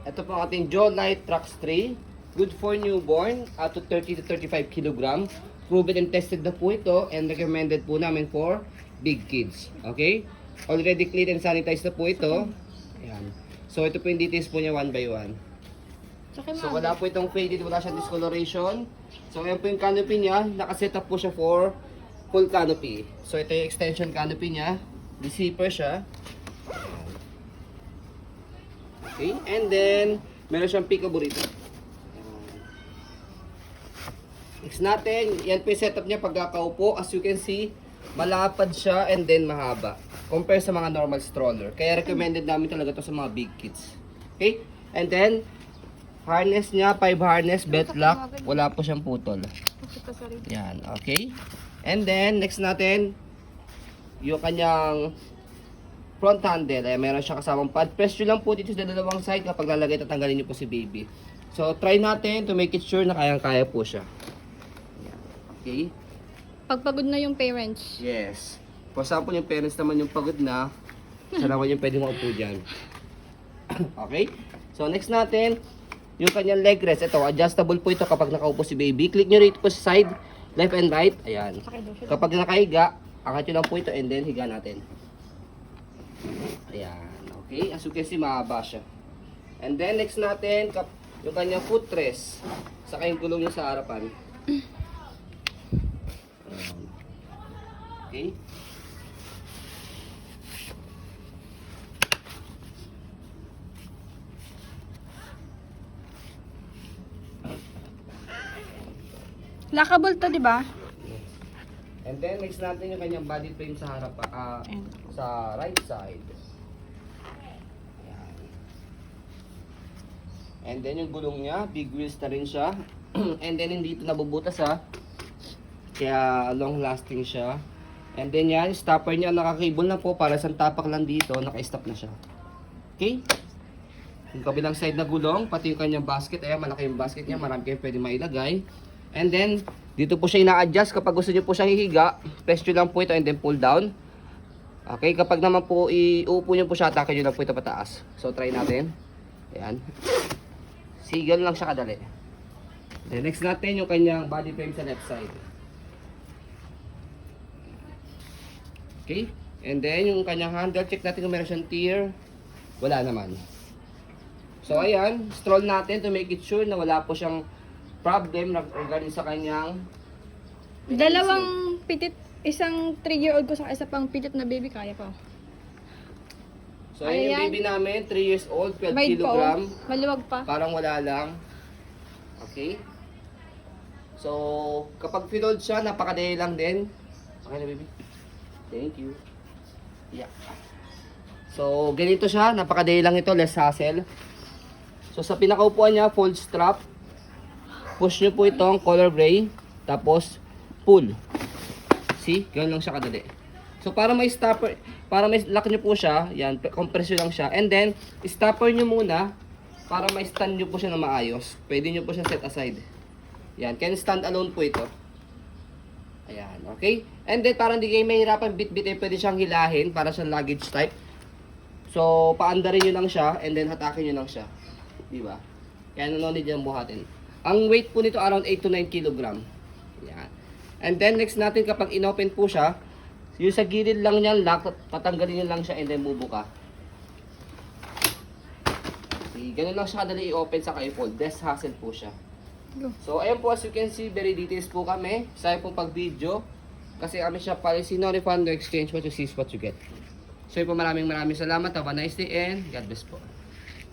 Ito po ang ating Jolite Trax 3. Good for newborn, up to 30 to 35 kg. Proven and tested na po ito and recommended po namin for big kids. Okay? Already clean and sanitized na po ito. Ayan. So ito po yung details po niya one by one. So wala po itong faded, wala siyang discoloration. So ayan po yung canopy niya. Nakaset up po siya for full canopy. So ito yung extension canopy niya. Zipper siya. Okay, and then meron siyang peekaboo rito. Next natin, yan po yung setup niya pagkakaupo. As you can see, malapad siya and then mahaba. Compare sa mga normal stroller. Kaya recommended namin talaga to sa mga big kids. Okay, and then harness niya, 5 harness, belt lock. Wala po siyang putol. Yan, okay. And then, next natin, yung kanyang front handle. Ay, meron siya kasamang pad. Press nyo lang po dito sa dalawang side kapag lalagay, tatanggalin nyo po si baby. So, try natin to make it sure na kayang-kaya po siya. Okay? Pagpagod na yung parents. Yes. For example, yung parents naman yung pagod na, siya naman yung pwede maupo dyan. Okay? So, next natin, yung kanyang leg rest. Ito, adjustable po ito kapag nakaupo si baby. Click nyo rito po sa side, left and right. Ayan. Kapag nakahiga, angat nyo lang po ito and then higa natin. Ayan. Okay? As you can see, mahaba siya. And then, next natin, yung kanyang footrest. Saka yung gulong niya sa harapan. Ayan. Okay? Lockable to, di ba? And then, next natin yung kanyang body frame sa harap, sa right side. Ayan. And then, yung gulong niya, big wheels na rin siya. And then, hindi ito nabubutas ha. Kaya, long lasting siya. And then, yan, stopper niya, nakakable na po. Para sa tapak lang dito, naka-stop na siya. Okay? Yung kabilang side na gulong, pati yung kanyang basket. Ayan, malaki yung basket niya. Marami kayong pwede mailagay. And then, dito po siya ina-adjust. Kapag gusto niyo po siyang hihiga, press nyo lang po ito and then pull down. Okay, kapag naman po iuupo niyo po siya, atake nyo lang po ito pataas. So, try natin. Ayan. Sigal lang siya kadali. Then, next natin yung kanyang body frame sa left side. Okay, and then yung kanyang handle, check natin kung meron siyang tear. Wala naman. So, ayan, stroll natin to make it sure na wala po siyang problem regarding sa kanyang Dalawang pitit, isang 3-year-old ko sa isa pang pitit na baby, kaya pa. So, ayun yung Ayan. baby namin, 3 years old, 12 Bite pa, oh. kilogram. Maluwag pa. Parang wala lang. Okay? So, kapag filled siya, napakadali lang din. Okay na, baby? Thank you. Yeah. So, ganito siya, napakadali lang ito, less hassle. So, sa pinakaupuan niya, full strap. Push nyo po itong color gray, tapos pull. See? Ganun lang siya kadali. So, para may stopper, para may lock nyo po siya, yan, compress nyo lang siya. And then, stopper nyo muna, para may stand nyo po siya na maayos. Pwede nyo po siya set aside. Yan, can stand alone po ito. Ayan, okay? And then, para hindi kayo mahirapan bit-bit, pwede siyang hilahin para sa luggage type. So, paandarin nyo lang siya, and then hatakin nyo lang siya. Diba? Kaya no need yung buhatin. Ang weight po nito around 8 to 9 kg. Yan. And then next natin kapag inopen po siya, yung sa gilid lang niya lock, tatanggalin niyo lang siya and then bubuka. Okay, ganun lang siya kadali i-open sa i-fold. Less hassle po siya. So ayun po, as you can see, very details po kami. Sa pong pag-video. Kasi kami siya policy, no refund, no exchange, what you see is what you get. So yun po, maraming salamat. Have a nice day and God bless po.